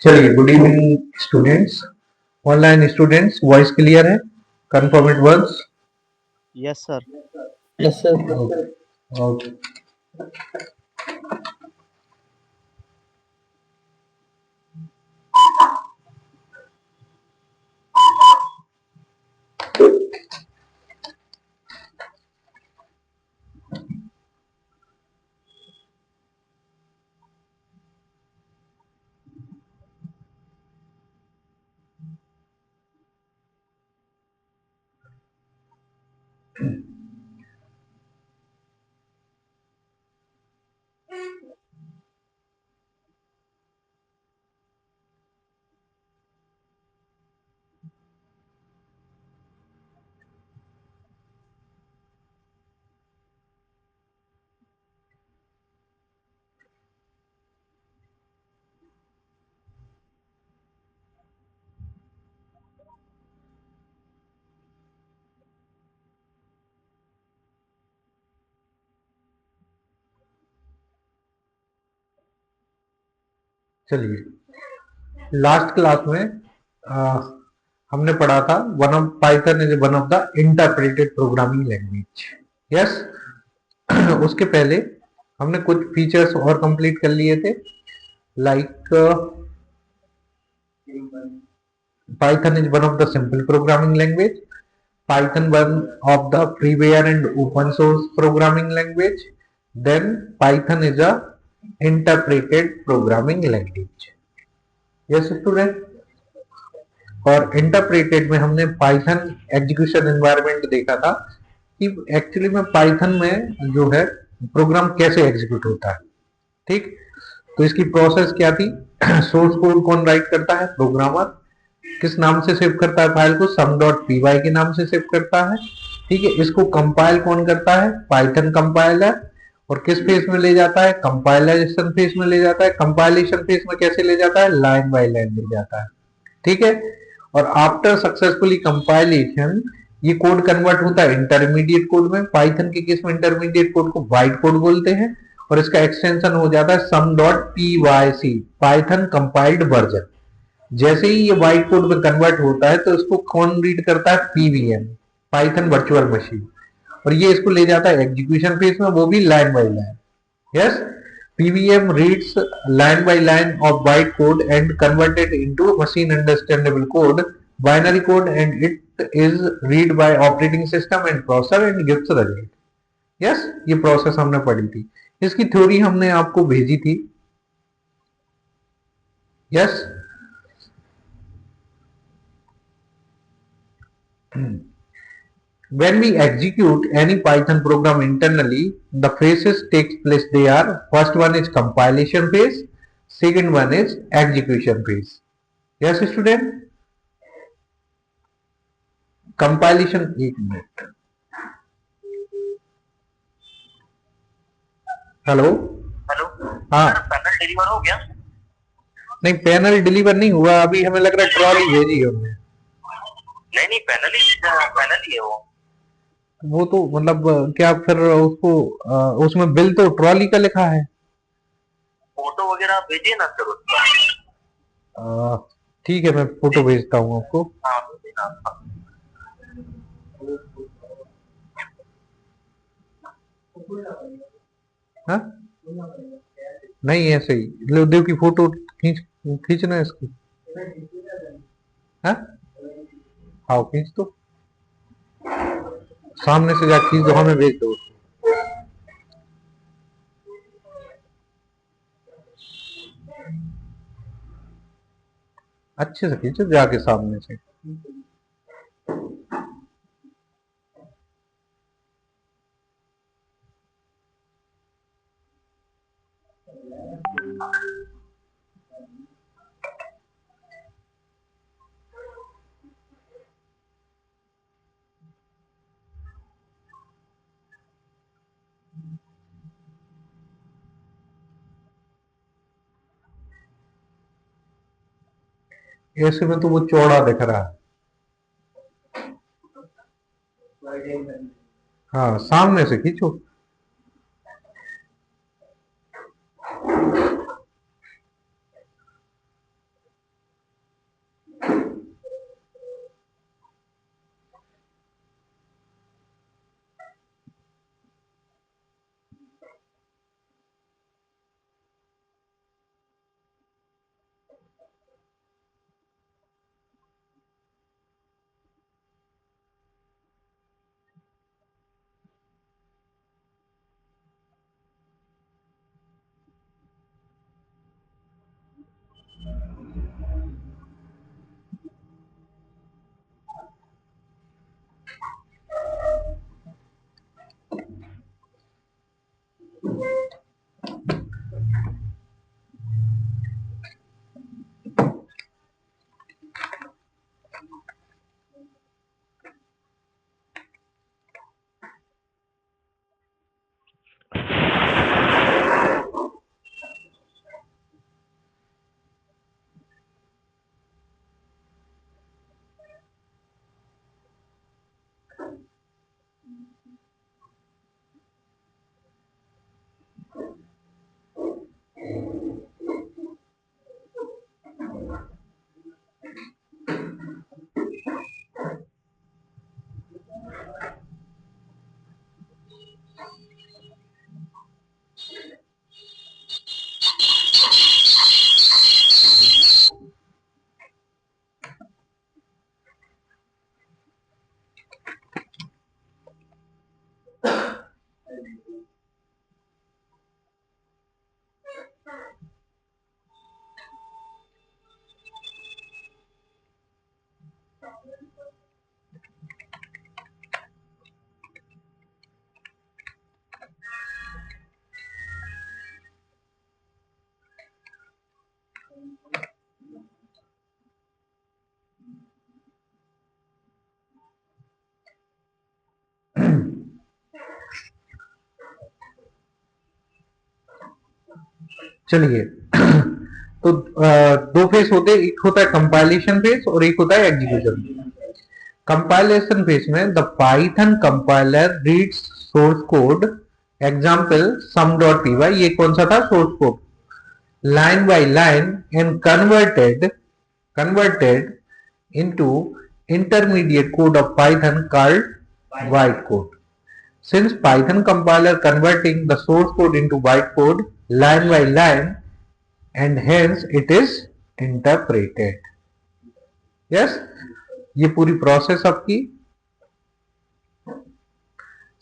चलिए, good evening students, online students, voice clear है? Confirm it once. Yes sir. Yes sir. Okay. चलिए, last class में हमने पढ़ा था one of Python is one of the interpreted programming language. Yes. उसके पहले हमने कुछ फीचर्स और कंप्लीट कर लिए थे, like Python is one of the simple programming language, Python one of the freeware and open source programming language. Then Python is a interpreted programming language. Yes student. और interpreted में हमने Python execution environment देखा था कि actually में Python में जो है प्रोग्राम कैसे एग्जीक्यूट होता है। ठीक, तो इसकी प्रोसेस क्या थी? सोर्स कोड कौन राइट करता है? प्रोग्रामर। किस नाम से सेव करता है फाइल को? sum.py के नाम से सेव करता है। ठीक है, इसको कंपाइल कौन करता है? Python compiler. और किस फेज में ले जाता है? कंपाइलेशन फेज में ले जाता है। कंपाइलेशन फेज में कैसे ले जाता है? लाइन बाय लाइन ले जाता है। ठीक है, और आफ्टर सक्सेसफुली कंपाइलेशन ये कोड कन्वर्ट होता है इंटरमीडिएट कोड में। पाइथन के केस में इंटरमीडिएट कोड को वाइट कोड बोलते हैं और इसका एक्सटेंशन हो जाता है sum.pyc, पाइथन कंपाइल्ड वर्जन। जैसे ही ये वाइट कोड में कन्वर्ट होता है तो इसको कौन रीड करता है? पीवीएम, पाइथन वर्चुअल मशीन, और ये इसको ले जाता है एग्जीक्यूशन फेज में, वो भी line by line. Yes, PVM reads line by line of white code and converted into machine understandable code, binary code, and it is read by operating system and processor and gives result. Yes, ये process हमने पढ़ी थी, इसकी theory हमने आपको भेजी थी। Yes. When we execute any Python program internally, the phases takes place. They are: first one is compilation phase, second one is execution phase. Yes student, compilation, एक मिनट। Hello hello. हाँ, panel deliver हो गया? नहीं panel deliver नहीं हुआ अभी, हमें लग रहा है ट्रॉली भेजी है हमने। नहीं, पैनल ही है वो तो मतलब क्या फिर उसको उसमें बिल तो ट्रॉली का लिखा है। फोटो वगैरह भेजिए ना सर उसका। ठीक है, मैं फोटो भेजता हूँ आपको। हाँ, हाँ, नहीं ऐसे ही लो, देव की फोटो खींच खींचना है इसकी। हाँ, आओ खींच दो, सामने से जा खींच दो, हमें भेज दो। अच्छे से खींचो जाके सामने से। ऐसे में तो वो चौड़ा दिख रहा है। हाँ, सामने से खींचो। चलिए तो दो फेज होते हैं, एक होता है कंपाइलेशन फेज और एक होता है एग्जीक्यूशन। कंपाइलेशन फेज में the Python compiler reads source code example sum.py, ये कौन सा था source code, line by line and converted into intermediate code of Python called bytecode. Since Python compiler converting the source code into bytecode line by line and hence it is interpreted. Yes, ये पूरी process आपकी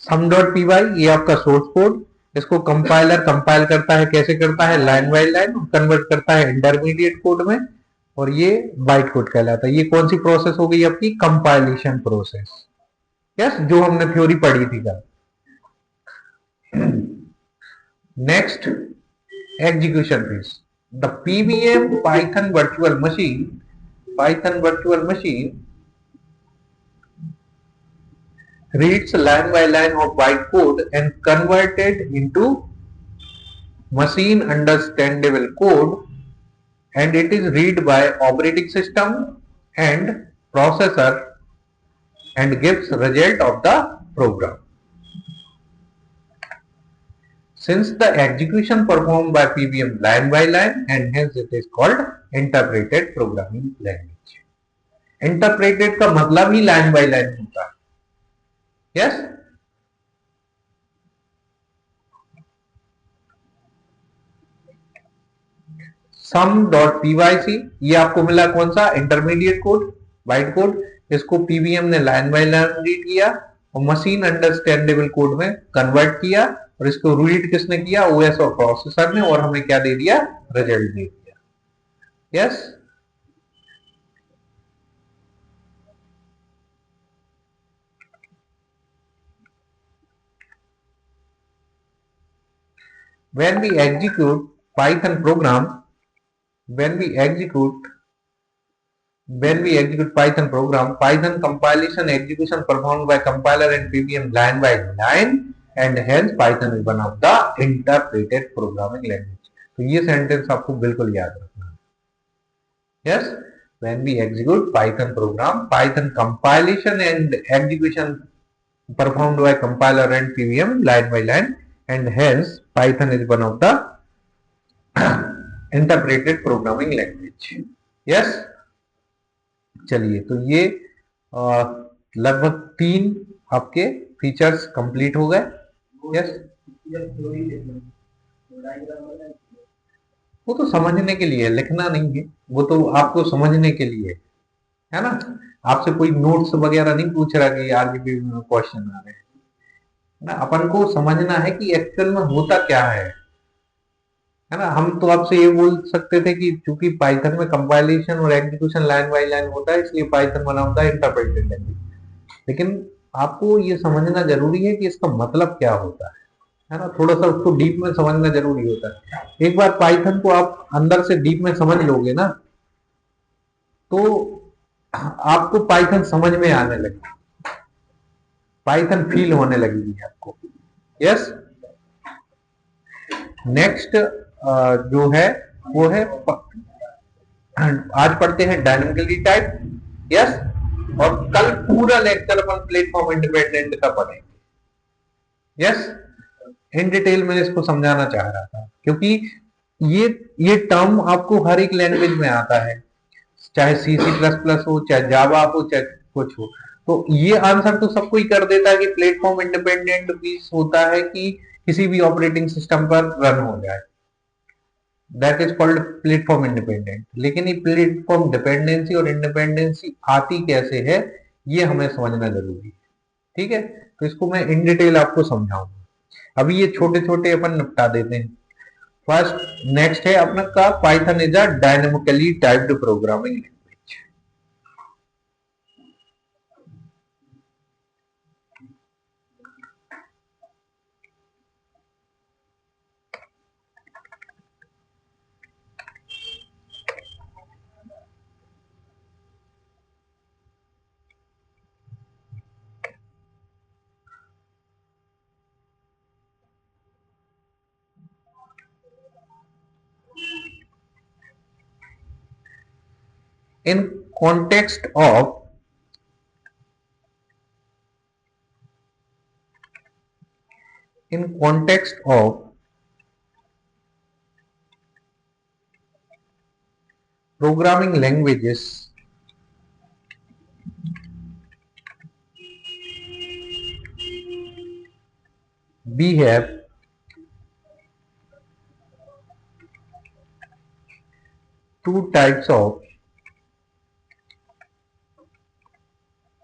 sum.py, ये आपका source code, इसको compiler compile करता है, कैसे करता है, लाइन बाय लाइन, कन्वर्ट करता है इंटरमीडिएट कोड में, और ये बाइट कोड कहलाता है। ये कौन सी प्रोसेस हो गई आपकी, कंपाइलेशन प्रोसेस। यस, जो हमने थ्योरी पढ़ी थी कल। Next execution phase, the PVM Python virtual machine reads line by line of bytecode and converted into machine understandable code, and it is read by operating system and processor and gives result of the program. Since the execution performed by PVM line by line and hence it is called interpreted programming language. Interpreted का मतलब ही line by line होता है। Yes? sum.pyc, ये आपको मिला कौन सा, intermediate code, byte code. इसको पीवीएम ने लाइन बाय लाइन रीड किया और मशीन अंडरस्टैंडेबल कोड में कन्वर्ट किया, और इसको रीड किसने किया, ओएस और प्रोसेसर ने, और हमें क्या दे दिया, रिजल्ट दे दिया। Yes, when we execute Python program, Python compilation execution performed by compiler and PVM line by line, and hence Python is one of the interpreted programming language. तो ये सेंटेंस आपको बिल्कुल याद रखना है। Yes, when we execute Python program, Python compilation and execution performed by compiler and PVM line by line, and hence Python is one of the interpreted programming language. Yes, चलिए तो ये लगभग 3 आपके फीचर्स कंप्लीट हो गए। Yes, वो तो समझने के लिए, लिखना नहीं है, वो तो आपको समझने के लिए है ना। आपसे कोई नोट्स वगैरह नहीं पूछ रहा कि आरजीबी में क्वेश्चन आ रहे हैं ना, अपन को समझना है कि एक्चुअल में होता क्या है। है ना। हम तो आपसे ये बोल सकते थे कि चूंकि पाइथन में कंपाइलेशन और एग्जीक्यूशन लाइन बाय लाइन होता है, इसलिए Python one of the interpreted language. लेकिन आपको ये समझना जरूरी है कि इसका मतलब क्या होता है ना। थोड़ा सा उसको डीप में समझना जरूरी होता है। एक बार पाइथन को आप अंदर से डीप में समझ लोगे ना, तो आपको पाइथन समझ में आने लगेगी, पाइथन फील होने लगेगी आपको। यस। नेक्स्ट जो है वो है आज पढ़ते हैं डायनेमिकली टाइप। यस। और कल पूरा लेक्चर अपन प्लेटफॉर्म इंडिपेंडेंट का पढ़ेंगे। यस। इन डिटेल में इसको समझाना चाह रहा था, क्योंकि ये टर्म आपको हर एक लैंग्वेज में आता है, चाहे सी सी प्लस प्लस हो, चाहे जावा हो, चाहे कुछ हो। तो ये आंसर तो सबको ही कर देता है कि प्लेटफॉर्म इंडिपेंडेंट पीस होता है कि किसी भी ऑपरेटिंग सिस्टम पर रन हो जाए, that is called platform independent. लेकिन ये प्लेटफॉर्म डिपेंडेंसी और इंडिपेंडेंसी आती कैसे है, ये हमें समझना जरूरी है। ठीक है, तो इसको मैं इन डिटेल आपको समझाऊंगा। अभी ये छोटे छोटे अपन निपटा देते हैं। फर्स्ट नेक्स्ट है अपना का Python is a dynamically typed programming language. in context of in context of programming languages, we have two types of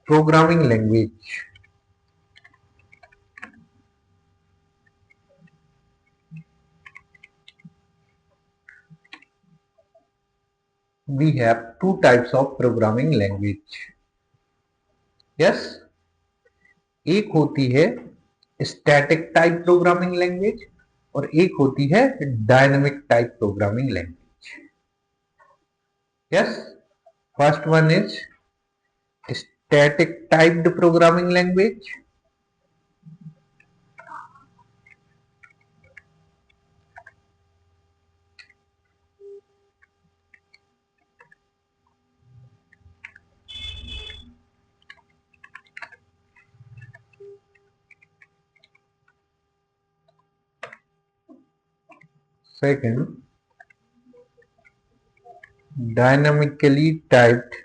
programming language. We have two types of programming language. Yes. एक होती है static type programming language और एक होती है dynamic type programming language. Yes. First one is static typed programming language, second dynamically typed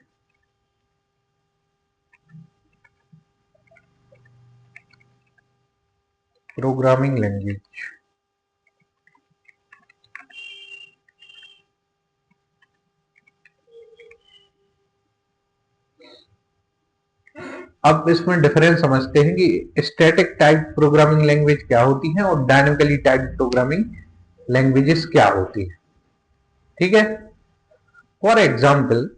programming language. अब इसमें difference समझते हैं कि स्टैटिक टाइप प्रोग्रामिंग लैंग्वेज क्या होती है और डायनेमिकली टाइप प्रोग्रामिंग लैंग्वेजेस क्या होती है। ठीक है। फॉर एग्जाम्पल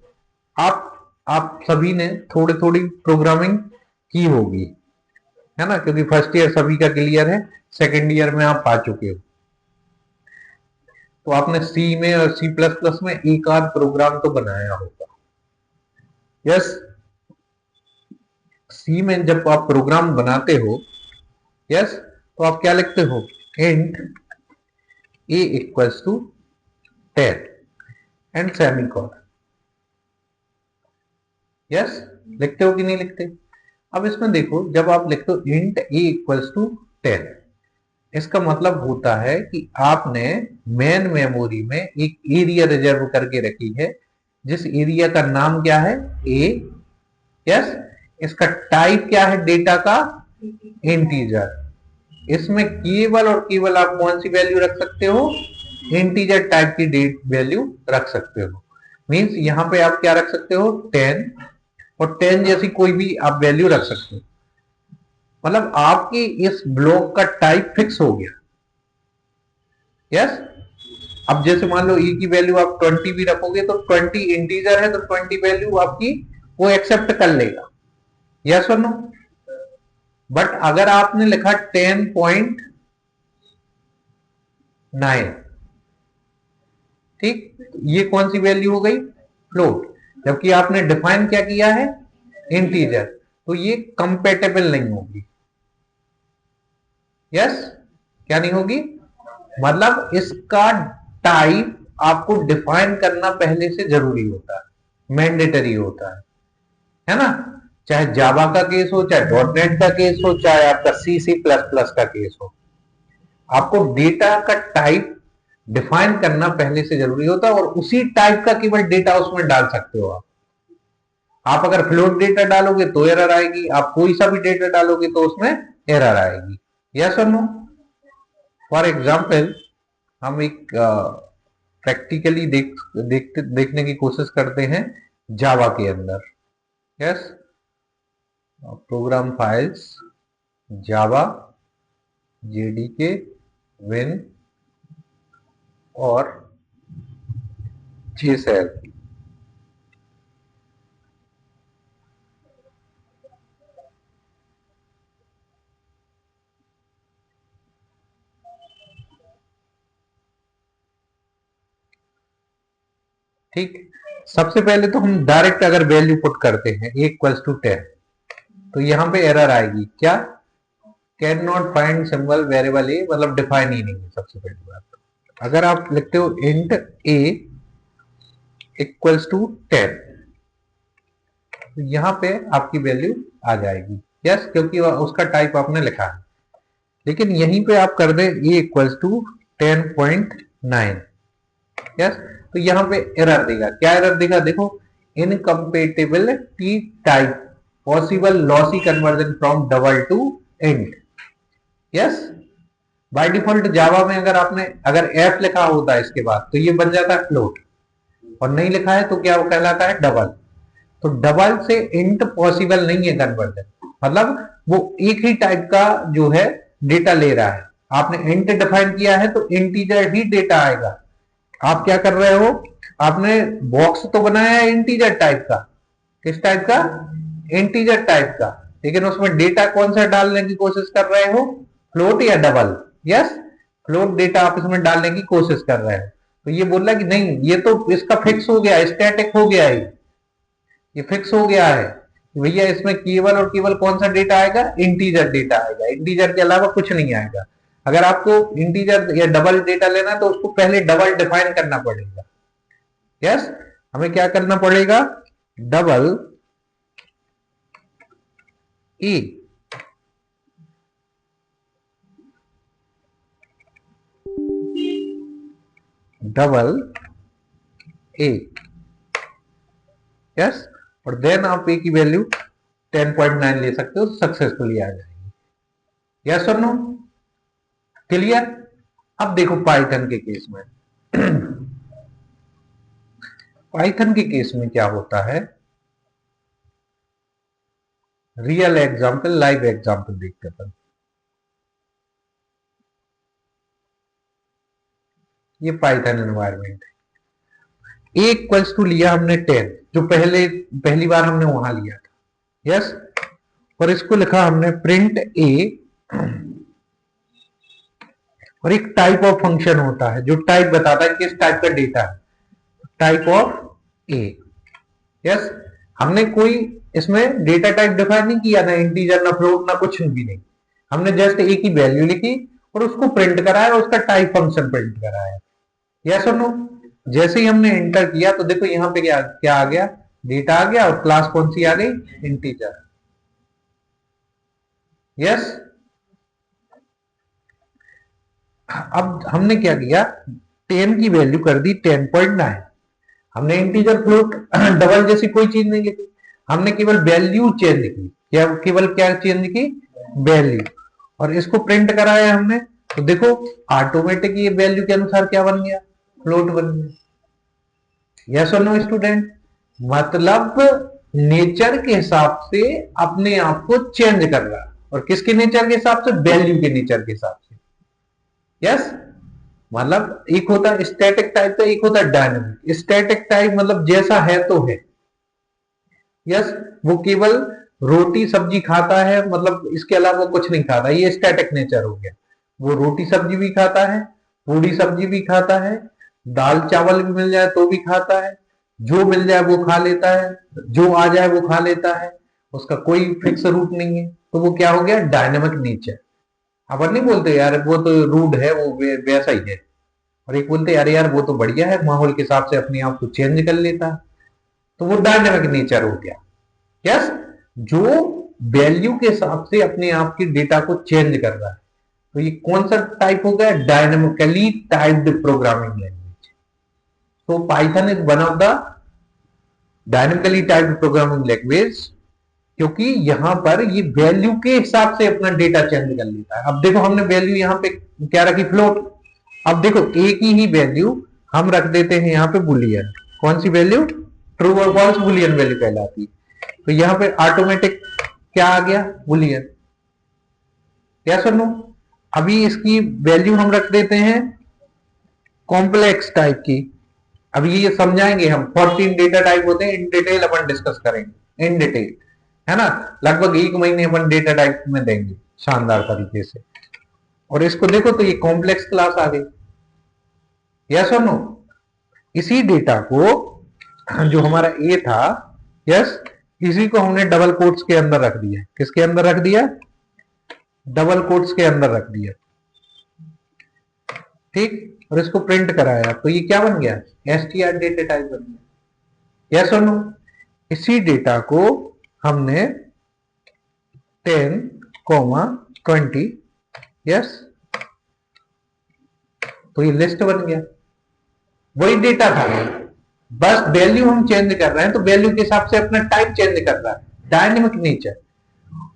आप सभी ने थोड़ी थोड़ी प्रोग्रामिंग की होगी, है ना, क्योंकि फर्स्ट ईयर सभी का क्लियर है, सेकेंड ईयर में आप आ चुके हो। तो आपने सी में और सी प्लस प्लस में एक आध प्रोग्राम तो बनाया होगा। यस। सी में जब आप प्रोग्राम बनाते हो, यस, तो आप क्या लिखते हो, int a equals to 10 and semicolon. Yes, लिखते हो कि नहीं लिखते। अब इसमें देखो, जब आप लिखते हो इंट ए इक्वल्स टू 10, इसका मतलब होता है कि आपने मेन मेमोरी में एक एरिया रिजर्व करके रखी है, जिस एरिया का नाम क्या है, ए। यस। इसका टाइप क्या है डेटा का, इंटीजर। इसमें केवल और केवल आप कौन सी वैल्यू रख सकते हो, इंटीजर टाइप की डेट वैल्यू रख सकते हो। मींस यहां पे आप क्या रख सकते हो, 10, और 10 जैसी कोई भी आप वैल्यू रख सकते हो। मतलब आपकी इस ब्लॉक का टाइप फिक्स हो गया। यस। अब जैसे मान लो e की वैल्यू आप 20 भी रखोगे तो 20 इंटीजर है तो 20 वैल्यू आपकी वो एक्सेप्ट कर लेगा, यस और नो। बट अगर आपने लिखा 10.9, ठीक, ये कौन सी वैल्यू हो गई, फ्लोट, जबकि आपने डिफाइन क्या किया है, इंटीजर, तो ये कंपेटेबल नहीं होगी, यस, क्या नहीं होगी, मतलब इसका टाइप आपको डिफाइन करना पहले से जरूरी होता है, मैंडेटरी होता है ना। चाहे जावा का केस हो, चाहे डॉटनेट का केस हो, चाहे आपका सी सी प्लस प्लस का केस हो, आपको डेटा का टाइप डिफाइन करना पहले से जरूरी होता है और उसी टाइप का केवल डेटा उसमें डाल सकते हो आप अगर फ्लोट डेटा डालोगे तो एरर आएगी, आप कोई सा भी डेटा डालोगे तो उसमें एरर आएगी, यस और नो। फॉर एग्जाम्पल हम एक प्रैक्टिकली देखने की कोशिश करते हैं जावा के अंदर, यस, प्रोग्राम फाइल्स जावा जेडीके विन और जेसेल, ठीक। सबसे पहले तो हम डायरेक्ट अगर वैल्यू पुट करते हैं a इक्वल्स टू 10 तो यहां पे एरर आएगी, क्या, can not find symbol variable A, मतलब डिफाइन ही नहीं है सबसे पहली बात। अगर आप लिखते हो इंट a इक्वल्स टू 10 तो यहां पे आपकी वैल्यू आ जाएगी, यस, क्योंकि उसका टाइप आपने लिखा है। लेकिन यहीं पे आप कर दे a इक्वल्स टू 10.9, यस, तो यहां पे एरर देगा, क्या एरर देगा, देखो, incompatibility type possible lossy conversion from double to int, yes. By default Java में अगर आपने अगर एफ लिखा होता है इसके बाद तो ये बन जाता है फ्लोट, और नहीं लिखा है तो क्या वो कहलाता है डबल। तो डबल से इंट पॉसिबल नहीं है कन्वर्जन, मतलब वो एक ही टाइप का जो है डेटा ले रहा है। आपने इंट डिफाइन किया है तो इंटीजर ही डेटा आएगा। आप क्या कर रहे हो, आपने बॉक्स तो बनाया है इंटीजर टाइप का, किस टाइप का, इंटीजर टाइप का, लेकिन उसमें डेटा कौन सा डालने की कोशिश कर रहे हो, फ्लोट या डबल, यस, फ्लोट डेटा आप इसमें डालने की कोशिश कर रहे हो। तो ये बोल रहा है कि नहीं, ये तो इसका फिक्स हो गया, स्टैटिक हो गया है, ये फिक्स हो गया है भैया, इसमें केवल और केवल कौन सा डेटा आएगा, इंटीजर डेटा आएगा, इंटीजर के अलावा कुछ नहीं आएगा। अगर आपको इंटीजर या डबल डेटा लेना तो उसको पहले डबल डिफाइन करना पड़ेगा, यस, हमें क्या करना पड़ेगा, double E, double A, yes, और देन आप ए की वैल्यू 10.9 ले सकते हो, सक्सेसफुली आ जाएगी, यस और नो, क्लियर। अब देखो पाइथन के केस में पाइथन के केस में क्या होता है, रियल एग्जांपल, लाइव एग्जांपल देखते हैं। ये पाइथन एनवायरनमेंट है, a इक्वल्स टू लिया हमने 10, जो पहली बार हमने वहां लिया था, यस, और इसको लिखा हमने प्रिंट a, और एक टाइप ऑफ फंक्शन होता है जो टाइप बताता है किस टाइप का डेटा है, टाइप ऑफ a, यस। हमने कोई इसमें डेटा टाइप डिफाइन नहीं किया, ना इंटीजर, ना फ्लोट, ना कुछ भी नहीं, हमने जस्ट a की वैल्यू लिखी और उसको प्रिंट कराया, उसका टाइप फंक्शन प्रिंट कराया, यस और नो। जैसे ही हमने एंटर किया तो देखो यहां पे क्या क्या आ गया, डेटा आ गया, और क्लास कौन सी आ गई, इंटीजर, यस। अब हमने क्या किया, 10 की वैल्यू कर दी 10.9, हमने इंटीजर फ्लोट डबल जैसी कोई चीज नहीं लिखी, हमने केवल वैल्यू चेंज की, क्या केवल क्या चेंज की, वैल्यू, और इसको प्रिंट कराया हमने, तो देखो ऑटोमेटिक ये वैल्यू के अनुसार क्या बन गया, फ्लोट बन गया, यस और नो स्टूडेंट। मतलब नेचर के हिसाब से अपने आप को चेंज कर रहा है, और किसके नेचर के हिसाब से, वैल्यू के नेचर के हिसाब से, यस। मतलब एक होता है स्टैटिक टाइप का, एक होता है डायनेमिक। स्टैटिक टाइप मतलब जैसा है तो है, यस, वो केवल रोटी सब्जी खाता है, मतलब इसके अलावा कुछ नहीं खाता, ये स्टैटिक नेचर हो गया। वो रोटी सब्जी भी खाता है, पूरी सब्जी भी खाता है, दाल चावल भी मिल जाए तो भी खाता है, जो मिल जाए वो खा लेता है, जो आ जाए वो खा लेता है, उसका कोई फिक्स रूट नहीं है, तो वो क्या हो गया, डायनेमिक नेचर। अपन नहीं बोलते यार वो तो रूड है, वो वैसा ही है। और एक बोलते यार यार वो तो बढ़िया है, माहौल के हिसाब से अपने आप को चेंज कर लेता है, तो वो डायनेमिक नेचर हो गया। यस, जो वैल्यू के हिसाब से अपने आप की डेटा को चेंज कर रहा है, तो ये कौन सा टाइप हो गया, डायनेमिकली टाइप्ड प्रोग्रामिंग लैंग्वेज। तो Python is one of the dynamically typed programming language, क्योंकि यहां पर ये वैल्यू के हिसाब से अपना डेटा चेंज कर लेता है। अब देखो हमने वैल्यू यहां पे क्या रखी, फ्लोट। अब देखो एक ही वैल्यू हम रख देते हैं यहाँ पे बुलियन, कौन सी वैल्यू, ट्रू और फॉल्स बुलियन वैल्यू कहलाती है। तो यहाँ पे ऑटोमेटिक क्या आ गया, बुलियन। क्या सुनो, अभी इसकी वैल्यू हम रख देते हैं कॉम्प्लेक्स टाइप की। अभी ये समझाएंगे हम, 14 डेटा टाइप होते हैं, इन डिटेल अपन डिस्कस करेंगे, इन डिटेल, है ना। लगभग 1 महीने अपन डेटा टाइप में देंगे शानदार तरीके से। और इसको देखो तो ये कॉम्प्लेक्स क्लास आ गई, यस और नो। इसी डेटा को जो हमारा ए था, यस, इसी को हमने डबल कोट्स के अंदर रख दिया। किसके अंदर रख दिया, डबल कोट्स के अंदर रख दिया, ठीक। और इसको प्रिंट कराया, तो ये क्या बन गया, एसटीआर डेटा टाइप बन गया, यस और नो। इसी डेटा को हमने 10, 20, यस, तो ये लिस्ट बन गया, वही डेटा था, बस वैल्यू हम चेंज कर रहे हैं, तो वैल्यू के हिसाब से अपना टाइप चेंज कर रहा है, डायनेमिक नेचर।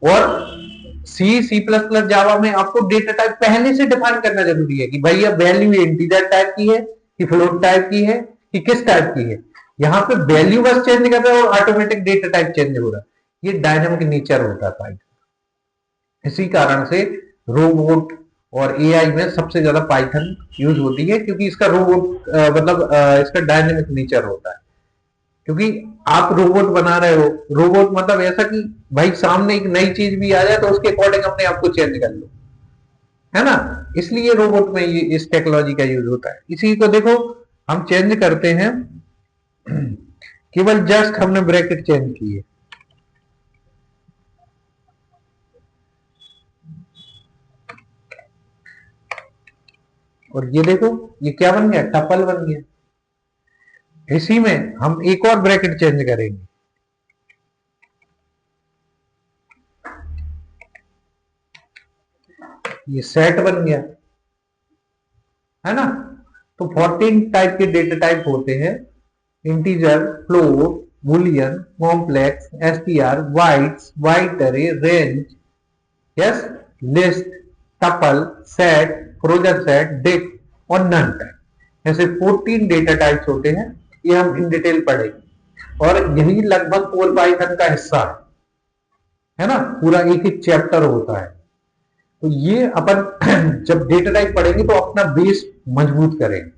और सी, सी प्लस प्लस, जावा में आपको डेटा टाइप पहले से डिफाइन करना जरूरी है कि भैया वैल्यू इंटीजर टाइप की है कि फ्लोट टाइप की है कि किस टाइप की है। यहाँ पे वैल्यू बस चेंज कर रहा है और ऑटोमेटिक डेटा टाइप चेंज हो रहा है, ये डायनेमिक नेचर होता है। इसी कारण से रोबोट और एआई में सबसे ज्यादा पाइथन यूज होती है, क्योंकि इसका रोबोट मतलब इसका डायनेमिक नेचर होता है। क्योंकि आप रोबोट बना रहे हो, रोबोट मतलब ऐसा कि भाई सामने एक नई चीज भी आ जाए तो उसके अकॉर्डिंग अपने आप को चेंज कर लो, है ना। इसलिए रोबोट में ये इस टेक्नोलॉजी का यूज होता है। इसी को देखो हम चेंज करते हैं, केवल जस्ट हमने ब्रैकेट चेंज किए, और ये देखो ये क्या बन गया, टपल बन गया। इसी में हम एक और ब्रैकेट चेंज करेंगे, ये सेट बन गया, है ना। तो 14 टाइप के डेटा टाइप होते हैं, integer, float, boolean, complex, STR, bytes, byte array, range, yes, list, tuple, set, frozen set, dict और नन टाइप, ऐसे 14 डेटा टाइप्स होते हैं। ये हम इन डिटेल पढ़ेंगे, और यही लगभग कोर पाइथन का हिस्सा है ना, पूरा एक एक चैप्टर होता है। तो ये अपन जब डेटा टाइप पढ़ेंगे तो अपना बेस मजबूत करेंगे,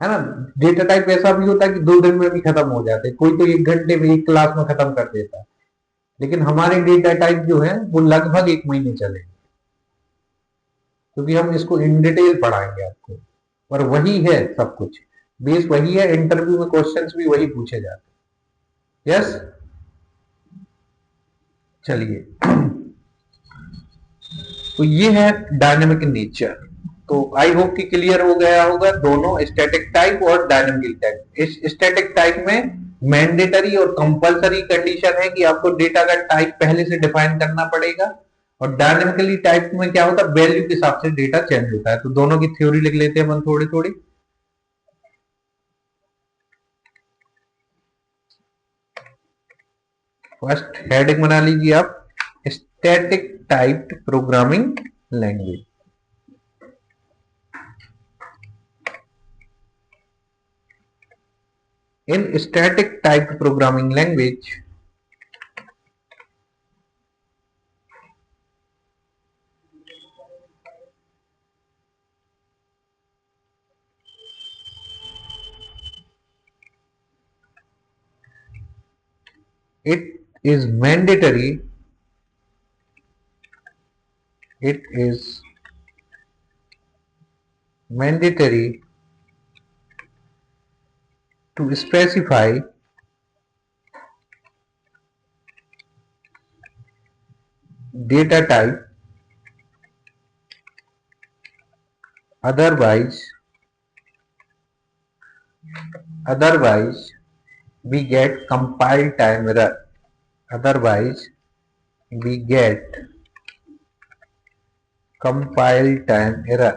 है ना। डेटा टाइप ऐसा भी होता है कि 2 दिन में भी खत्म हो जाते हैं, कोई तो 1 घंटे में एक क्लास में खत्म कर देता है, लेकिन हमारे डेटा टाइप जो है वो लगभग 1 महीने चलेंगे, क्योंकि हम इसको इन डिटेल पढ़ाएंगे आपको। और वही है सब कुछ, बेस वही है, इंटरव्यू में क्वेश्चंस भी वही पूछे जाते हैं, यस। चलिए, तो ये है डायनेमिक नेचर। तो आई होप कि क्लियर हो गया होगा दोनों, स्टैटिक टाइप और डायनेमिक टाइप। इस स्टैटिक टाइप में मैंडेटरी और कंपलसरी कंडीशन है कि आपको डेटा का टाइप पहले से डिफाइन करना पड़ेगा, और डायनेमिकली टाइप में क्या होता है, वैल्यू के हिसाब से डेटा चेंज होता है। तो दोनों की थ्योरी लिख लेते हैं अपन थोड़ी थोड़ी। फर्स्ट हेडिंग बना लीजिए आप, static typed programming language. In static typed programming language, it is mandatory to specify data type, otherwise we get compile time error. Otherwise we get compile time error.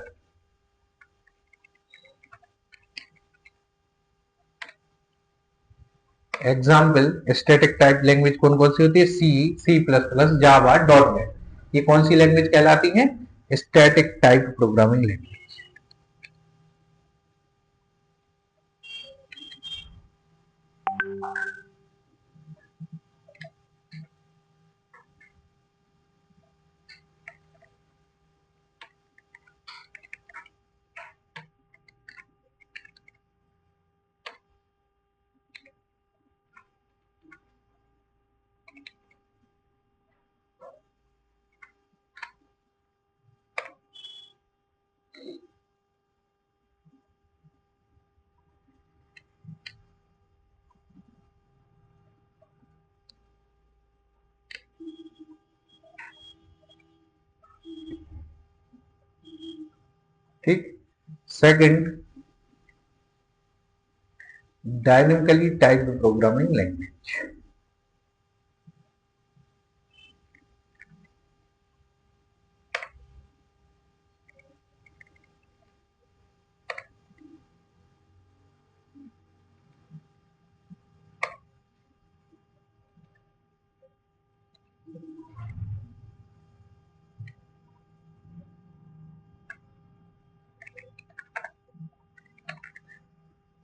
Example static type language कौन कौन सी होती है? C, C plus plus, Java, dot net. ये कौन सी language कहलाती है? Static type programming language. ठीक। Second, dynamically typed programming language.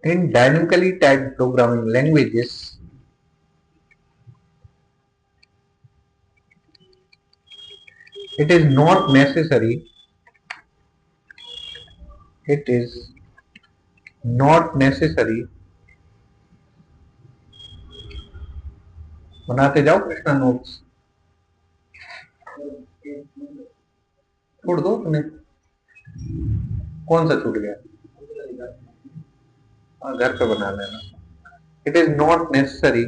In dynamically typed programming languages, it is not necessary बनाते जाओ कृष्णा नोट्स। छोड़ दो तुम्हें, कौन सा छूट गया? हाँ, घर पे बना लेना। It is not necessary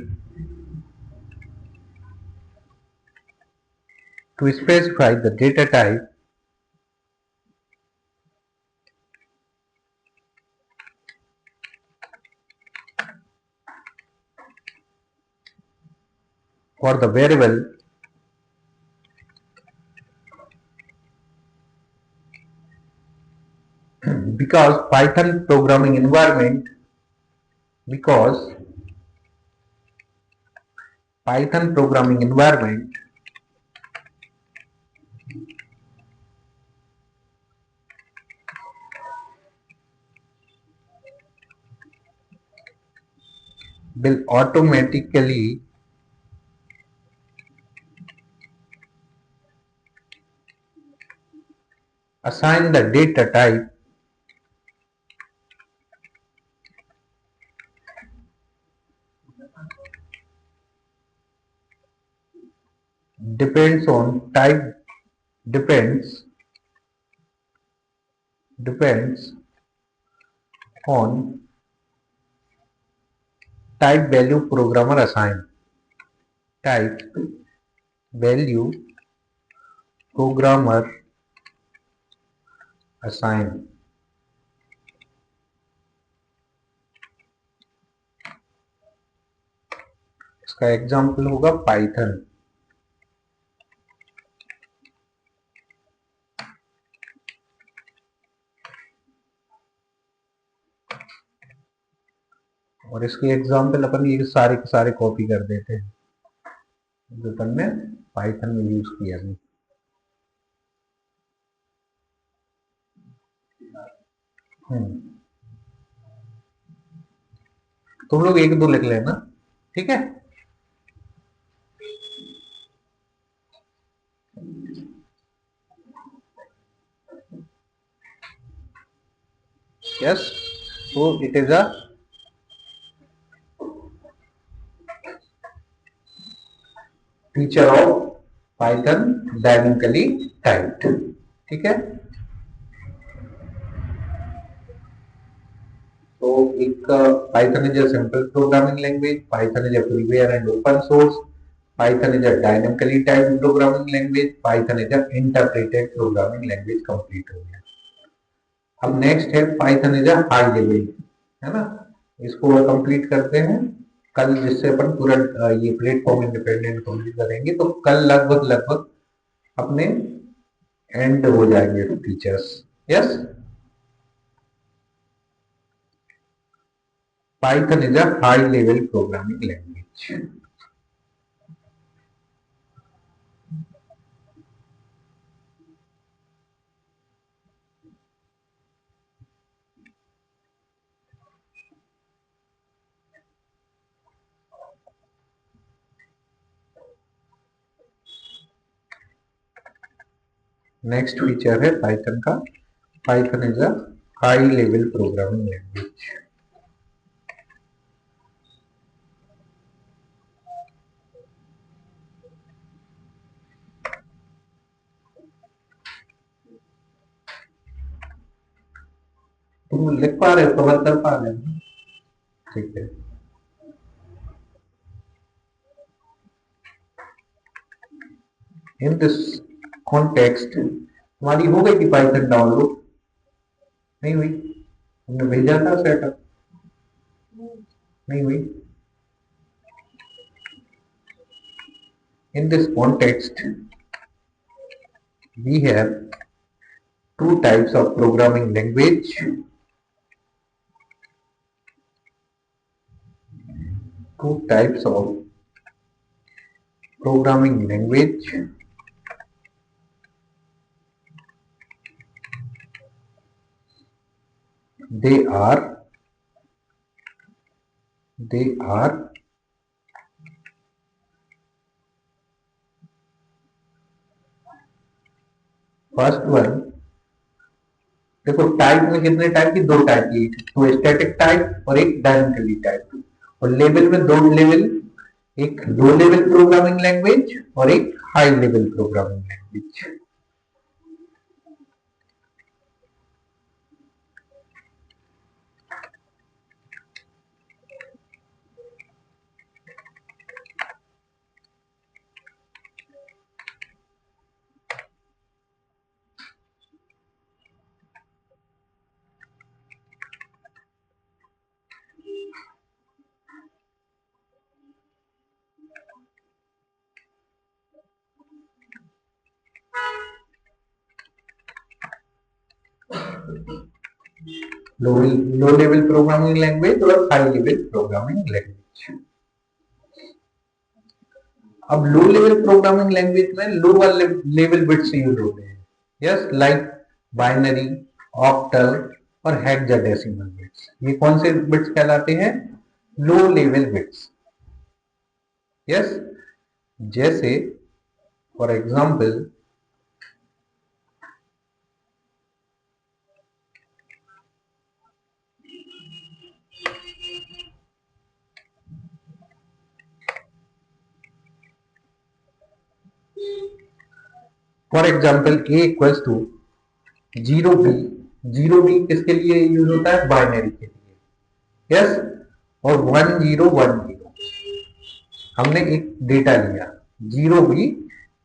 to specify the data type for the variable because Python programming environment will automatically assign the data type depends on type value programmer assign type value programmer assign। इसका example होगा Python. और इसकी example अपन ये सारे के सारे copy कर देते हैं जो अपन ने पाइथन में यूज किया है। तुम लोग एक दो लिख लेना, ठीक है? Yes, so it is a feature of Python dynamically typed. ठीक है, तो एक Python is a simple programming language, Python is a freeware and open source, Python is a dynamically typed programming language, Python is a interpreted programming language. Complete हो गया। अब next है Python is a high level, है ना, इसको complete करते हैं कल, जिससे अपन पूरा ये प्लेटफॉर्म इंडिपेंडेंट कंप्लीट करेंगे, तो कल लगभग लगभग अपने एंड हो जाएंगे features. Yes, Python is a high level programming language. Next feature है पाइथन का, Python is a high level programming language. तुम लिख पा रहे हो, कवर कर पा रहे हो? ठीक है, इन दिस कॉन्टेक्स्ट तुम्हारी हो गई थी पाइथन डाउनलोड? नहीं हुई? तुमने भेजा था सेटअप? नहीं हुई? In this context, we have two types of programming language. Two types of programming language. They are first one, देखो टाइप में कितने टाइप की? दो टाइप की, तो स्टैटिक टाइप और एक डायनेमिकली टाइप। और लेवल में दो लेवल, एक लो लेवल प्रोग्रामिंग लैंग्वेज और एक high level programming language. Low level programming language और हाई लेवल प्रोग्रामिंग लैंग्वेज। अब लो लेवल प्रोग्रामिंग लैंग्वेज में लो लेवल बिट्स यूज होते हैं। यस, लाइक बाइनरी, ऑक्टल और हेक्साडेसिमल बिट्स। ये कौन से बिट्स कहलाते हैं? Low level bits. यस, जैसे for example a equals to 0b। 0b किसके लिए यूज होता है? बाइनरी के लिए। यस, और 1010, हमने एक डेटा लिया 0b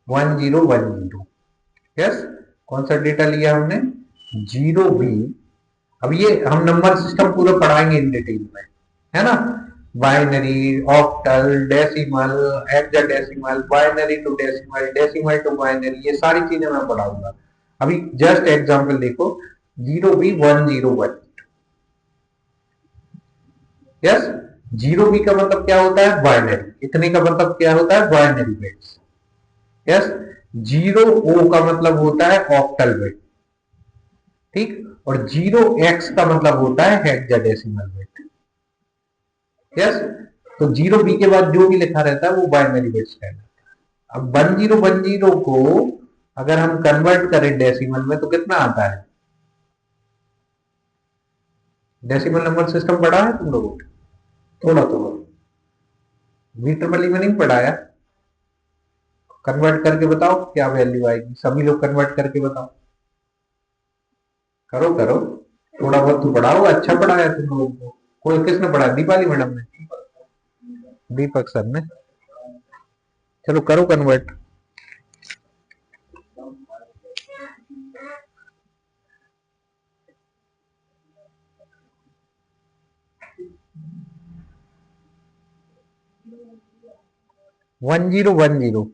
1010। यस, कौन सा डेटा लिया हमने? 0b। अब ये हम नंबर सिस्टम पूरा पढ़ाएंगे इन डिटेल में, है ना, binary, octal, decimal, hexadecimal, binary to decimal, decimal to binary, ये सारी चीजें मैं पढ़ाऊंगा। अभी जस्ट एग्जांपल देखो, 0b1010। यस, 0b का मतलब क्या होता है? बाइनरी। इतने का मतलब क्या होता है? Binary bits. यस, 0o का मतलब होता है ऑक्टल बिट। ठीक, और 0x का मतलब होता है हेक्साडेसिमल बिट। यस, तो 0b के बाद जो भी लिखा रहता है वो बाइनरी बिट्स कहलाता है। अब 1010 को अगर हम कन्वर्ट करें डेसिमल में तो कितना आता है? डेसिमल नंबर सिस्टम पढ़ा है तुम लोगों ने? थोड़ा थोड़ा, मीटर वाली में नहीं पढ़ाया? कन्वर्ट करके बताओ क्या वैल्यू आएगी, सभी लोग कन्वर्ट करके बताओ, करो करो, थोड़ा बहुत तो पढ़ाओ, अच्छा पढ़ाया तुम लोगों को। कोई किसने पढ़ाया, दीपाली मैडम ने, दीपक सर ने, चलो करो convert. One zero one zero,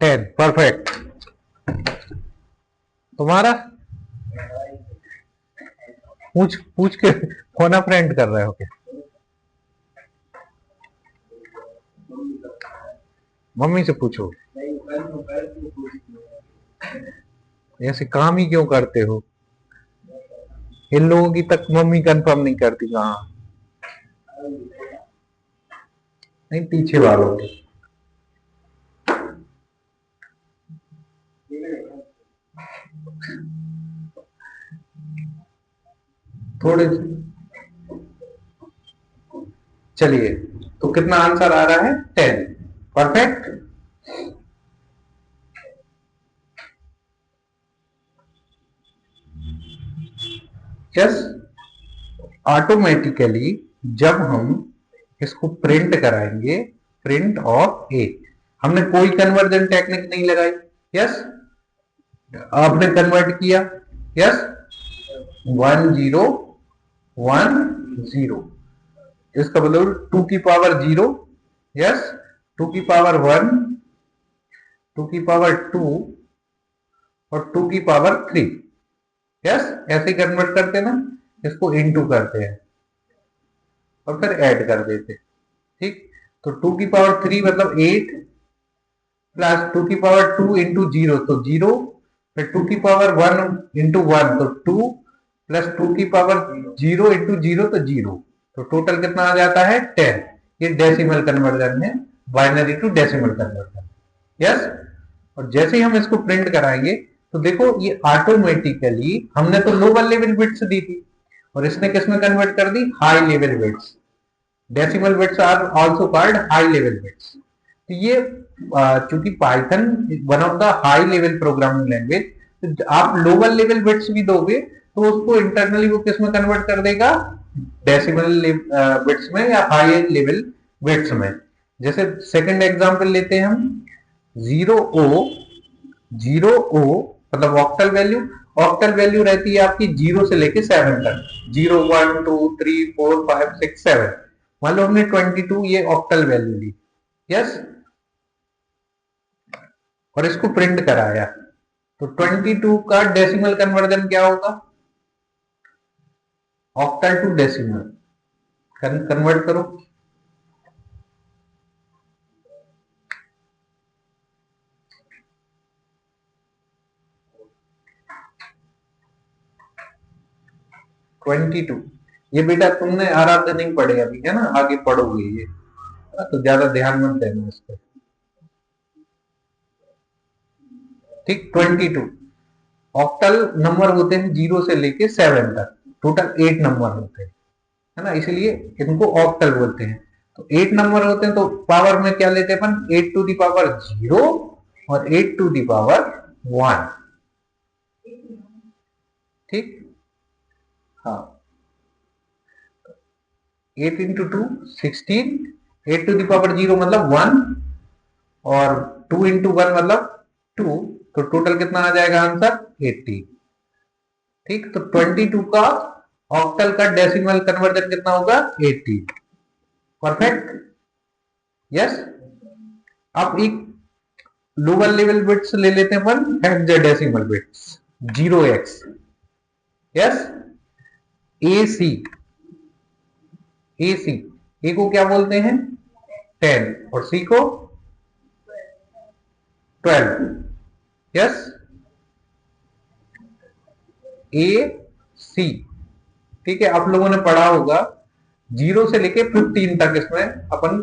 ten, perfect. तुम्हारा पूछ पूछ के फोन अ फ्रेंड कर रहे हो क्या? मम्मी से पूछो, ऐसे काम ही क्यों करते हो? इन लोगों की तक मम्मी कंफर्म नहीं करती कहाँ, नहीं पीछे वालों की। थोड़े, चलिए, तो कितना आंसर आ रहा है? 10, परफेक्ट। यस, ऑटोमेटिकली जब हम इसको प्रिंट कराएंगे, प्रिंट ऑफ ए, हमने कोई कन्वर्जन टेक्निक नहीं लगाई। यस, आपने कन्वर्ट किया, यस, 1010, इसका मतलब 2 की पावर 0, यस, 2 की पावर 1, 2 की पावर 2 और 2 की पावर 3। यस, ऐसे कन्वर्ट करते ना, इसको इनटू करते हैं और फिर ऐड कर देते। ठीक, तो 2 की पावर 3 मतलब 8 प्लस 2 की पावर 2 इंटू 0 तो 0, फिर 2 की पावर 1 इंटू 1 तो 2 प्लस 2 की पावर 0 इंटू 0 तो 0, तो टोटल कितना आ जाता है? 10। ये डेसिमल कन्वर्जन है, binary to decimal conversion. Yes, और जैसे ही हम इसको प्रिंट कराएंगे तो देखो ये ऑटोमेटिकली, हमने तो लोअर लेवल बिट्स दी थी और इसने किसमें कन्वर्ट कर दी? High level bits. Decimal bits are also called high level bits. तो ये चूंकि Python one of the high level programming language, तो आप लोअर लेवल बिट्स भी दोगे तो उसको इंटरनली वो किसमें कन्वर्ट कर देगा? डेसिमल बिट्स में या हाई लेवल बिट्स में। जैसे सेकंड एग्जांपल लेते हैं हम, 0 ओ मतलब ऑक्टल वैल्यू। ऑक्टल वैल्यू रहती है आपकी 0 से लेके 7 तक, 0 1 2 3 4 5 6 7। मान लो हमने 22 ये ऑक्टल वैल्यू ली, यस, और इसको प्रिंट कराया, तो 22 का डेसिमल कन्वर्जन क्या होगा? ऑक्टल टू डेसिमल कन्वर्ट करो। ट्वेंटी टू, ये बेटा तुमने आराध्य नहीं पढ़े अभी, है ना, आगे पढ़ोगे ये, तो ज्यादा ध्यान मत देना इस पर। ठीक, 22 ऑक्टल नंबर होते हैं 0 से लेके 7 तक, टोटल 8 नंबर होते हैं, है ना, इसलिए इनको ऑक्टल बोलते हैं। तो 8 नंबर होते हैं तो पावर में क्या लेते हैं अपन? 8 टू दी पावर 0 और 8 टू दी पावर 1। ठीक, हाँ, 8 इंटू 2 16, 8 टू दी पावर 0 मतलब 1 और 2 इंटू 1 मतलब 2, तो टोटल कितना आ जाएगा आंसर? 80। ठीक, तो 22 का ऑक्टल का डेसिमल कन्वर्जन कितना होगा? 80। Perfect, yes. अब एक लोअर लेवल बिट्स ले लेते हैं अपन, hexadecimal bits 0x, yes. AC, AC, A को क्या बोलते हैं? 10 और C को 12, यस। AC, ठीक है, आप लोगों ने पढ़ा होगा 0 से लेके 15 तक इसमें अपन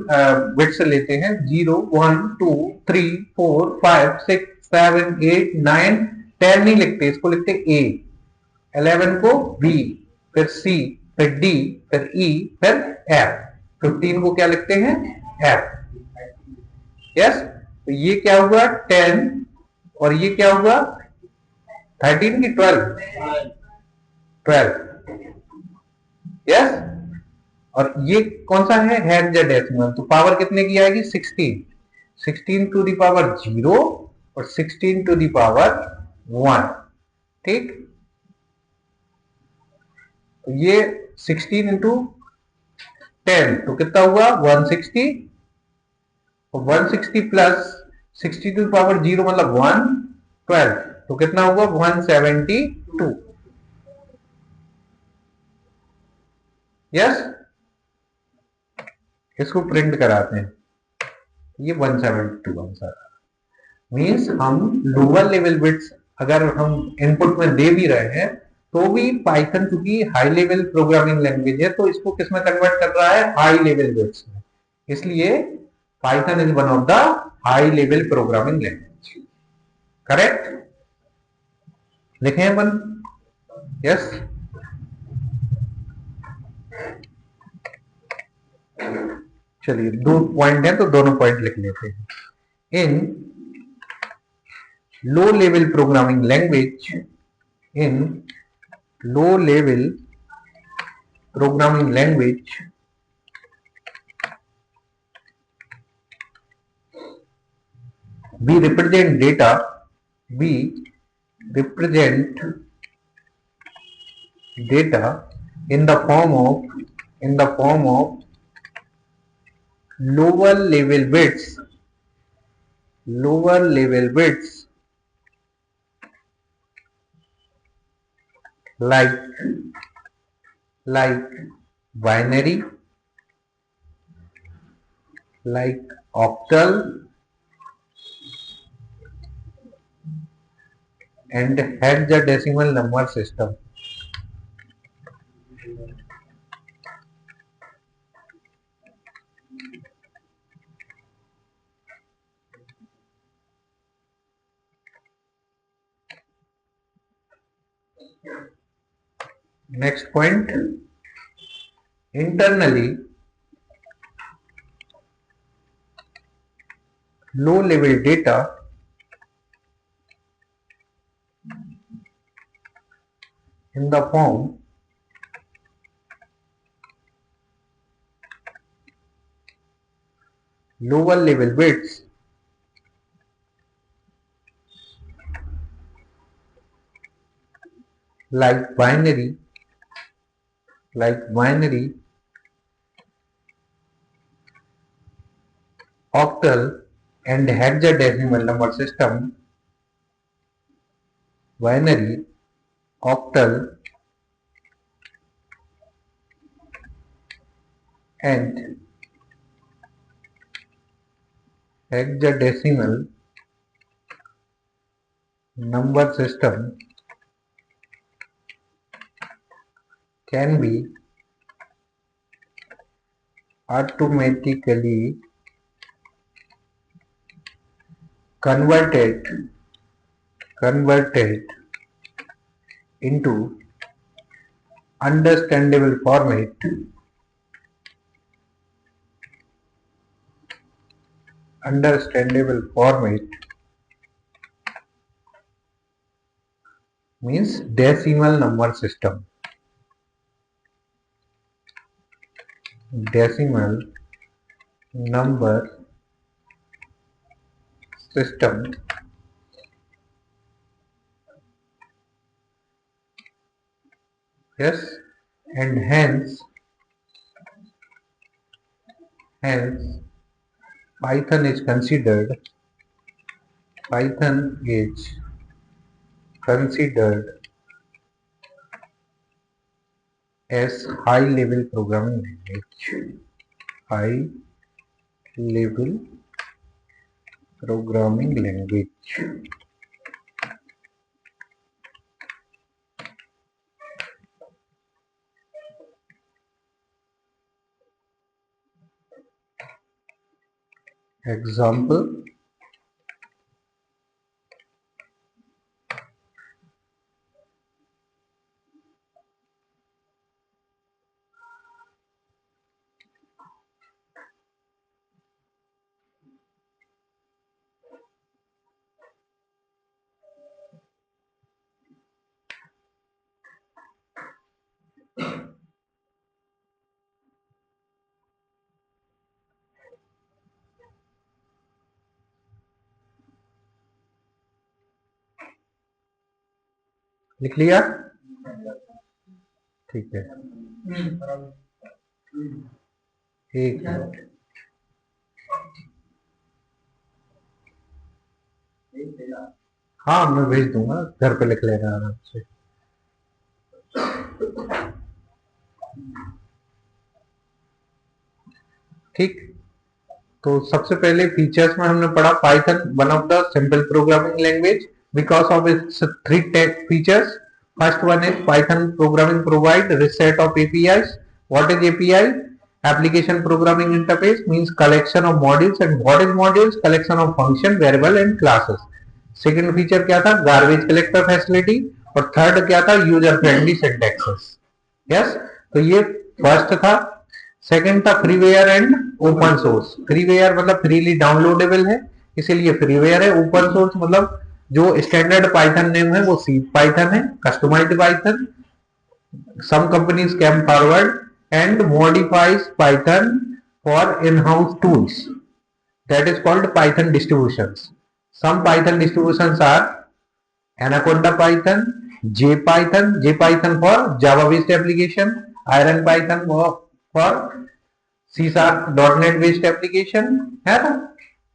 बिट्स लेते हैं। 0 1 2 3 4 5 6 7 8 9 10 नहीं लिखते, इसको लिखते A, 11 को B, फिर C, फिर D, फिर E, फिर F, 15 को क्या लिखते हैं? F, yes. तो ये क्या हुआ? 10, और ये क्या हुआ? 13 की 12, 12, यस। और ये कौन सा है? हेक्साडेसिमल, तो पावर कितने की आएगी? 16, 16 टू द पावर 0 और 16 टू द पावर 1, ठीक। तो ये 16 इंटू 10 तो कितना हुआ? 160, और 160 प्लस 60 टू द पावर 0 मतलब 112, तो कितना हुआ? 172, यस। इसको प्रिंट कराते हैं, ये 172 आंसर। मीन्स हम लोअर लेवल बिट्स अगर हम इनपुट में दे भी रहे हैं तो भी पाइथन क्योंकि हाई लेवल प्रोग्रामिंग लैंग्वेज है तो इसको किस में कन्वर्ट कर रहा है? हाई लेवल बिट्स में। इसलिए Python is one of the high level programming language, correct. लिखें अपन, यस। चलिए, दो पॉइंट है तो दोनों पॉइंट लिख लेते हैं। इन low level programming language, in low level programming language, we represent data in the form of lower level bits like binary, like octal and hexadecimal number system. Next point, internally low level data in the form lower level bits like binary, octal and hexadecimal number system, binary, octal and hexadecimal number system can be automatically converted into understandable format means decimal number system. Decimal number system yes, and hence Python is considered as high level programming language. High level programming language. Example, लिख लिया? ठीक है, एक minute. हाँ, मैं भेज दूंगा, घर पे लिख लेना आराम से। ठीक, तो सबसे पहले फीचर्स में हमने पढ़ा Python one of the simple programming language because of its three features. First one is Python programming provide rich set of APIs. What is API? Application Programming Interface means collection of modules, and what is modules? Collection of function, variable and classes. Second feature क्या था? Garbage collector facility. और third क्या था? User friendly syntaxes. Yes, तो ये first था। Second था freeware and open source. Freeware मतलब फ्रीली डाउनलोडेबल है, इसीलिए फ्रीवेयर है। ओपन सोर्स मतलब जो स्टैंडर्ड पाइथन नेम है वो सी पाइथन है, customised Python. Some companies came forward and modifies Python for in-house tools. That is called Python distributions. Some Python distributions are Anaconda Python, JPython for Java-based application, Iron Python for C#.NET based application, है ना?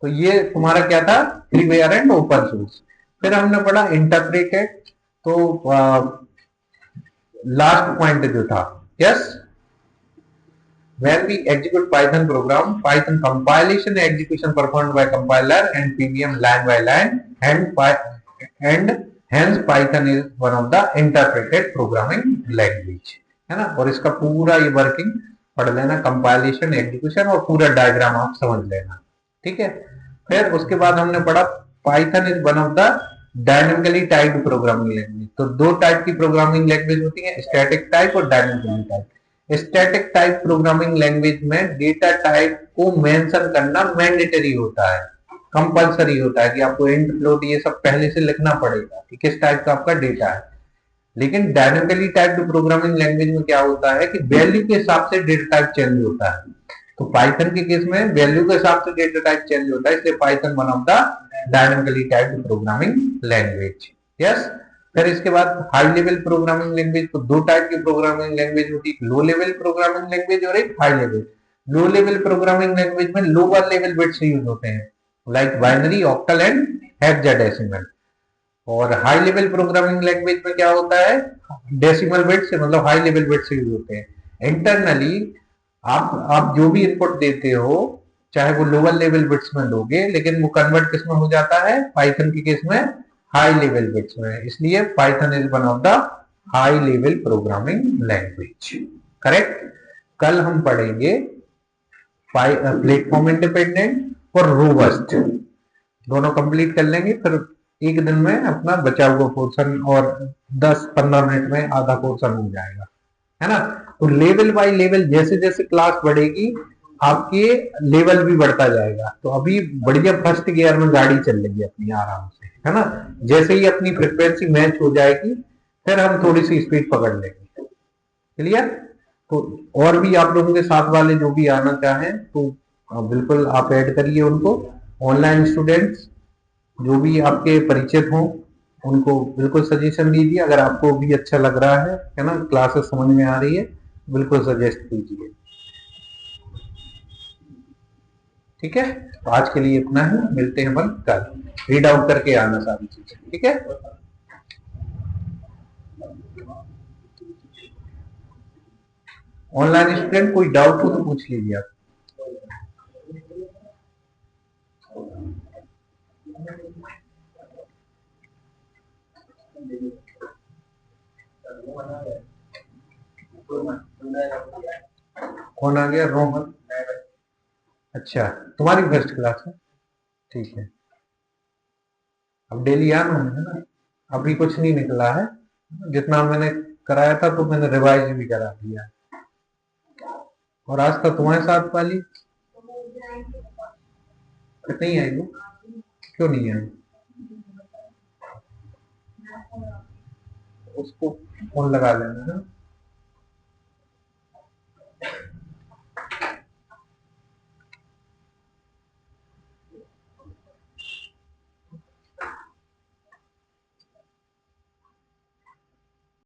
तो ये तुम्हारा क्या था? Freeware and open source. फिर हमने पढ़ा इंटरप्रेटेड। तो लास्ट पॉइंट जो था, yes, when we execute Python program, Python compilation and execution performed by compiler and PVM line by line, and hence Python is one of the interpreted programming language, है ना? और इसका पूरा ये working पढ़ लेना, कंपाइलेशन, एग्जीक्यूशन और पूरा डायग्राम आप समझ लेना, ठीक है? फिर उसके बाद हमने पढ़ा Python is one of the dynamically typed programming language. तो दो टाइप की प्रोग्रामिंग लैंग्वेज होती है, स्टैटिक टाइप और dynamically type. Static type programming language में डेटा टाइप को मेंशन करना मैंडेटरी होता है, कंपलसरी होता है कि आपको इंट, फ्लोट ये सब पहले से लिखना पड़ेगा कि किस टाइप का आपका डेटा है। लेकिन डायनेमिकली टाइप्ड प्रोग्रामिंग लैंग्वेज में क्या होता है कि वैल्यू के हिसाब से डेटा टाइप चेंज होता है। तो पाइथन के केस में वैल्यू के हिसाब से डेटा टाइप चेंज होता है, इसलिए Python one of the dynamically typed programming language. Yes, फिर इसके बाद हाई लेवल प्रोग्रामिंग लैंग्वेज। तो दो टाइप की प्रोग्रामिंग लैंग्वेज होती है, लो लेवल प्रोग्रामिंग लैंग्वेज और एक high level. Low level programming language में लोअर लेवल बिट्स यूज होते हैं, like binary, octal and hexadecimal. और हाई लेवल प्रोग्रामिंग लैंग्वेज में क्या होता है? डेसिमल बिट्स, मतलब हाई लेवल बिट्स यूज होते हैं। इंटरनली आप जो भी इनपुट देते हो, चाहे वो लोअर लेवल बिट्स में दोगे, लेकिन वो कन्वर्ट किस में हो जाता है? पाइथन के केस में हाई लेवल बिट्स में। इसलिए Python is one of the high level programming language. Correct. कल हम पढ़ेंगे प्लेटफॉर्म इंडिपेंडेंट और रोबस्ट, दोनों कंप्लीट कर लेंगे। फिर एक दिन में अपना बचा हुआ पोर्शन और 10-15 मिनट में आधा पोर्शन हो जाएगा, है ना? तो लेवल बाय लेवल जैसे जैसे क्लास बढ़ेगी आपके लेवल भी बढ़ता जाएगा। तो अभी बढ़िया फर्स्ट गियर में गाड़ी चल रही है अपनी आराम से, है ना? जैसे ही अपनी फ्रिक्वेंसी मैच हो जाएगी फिर हम थोड़ी सी स्पीड पकड़ लेंगे। क्लियर? तो और भी आप लोगों के साथ वाले जो भी आना चाहें तो बिल्कुल आप ऐड करिए उनको। ऑनलाइन स्टूडेंट्स जो भी आपके परिचित हों, उनको बिल्कुल सजेशन दीजिए। अगर आपको भी अच्छा लग रहा है ना, क्लासेस समझ में आ रही है, बिल्कुल सजेस्ट कीजिए। ठीक है, तो आज के लिए इतना ही, मिलते हैं अपन कल। रीड आउट करके आना सारी चीजें, ठीक है। ऑनलाइन स्टूडेंट कोई डाउट हो तो पूछ लीजिए आप। कौन आ गया? रोहन। अच्छा, तुम्हारी फर्स्ट क्लास है, ठीक है। अब डेली आना है ना। अभी कुछ नहीं निकला है, जितना मैंने कराया था तो मैंने रिवाइज भी करा दिया। और आज तक तुम्हारे साथ वाली नहीं आई वो, क्यों नहीं आई? उसको फोन लगा लेना है।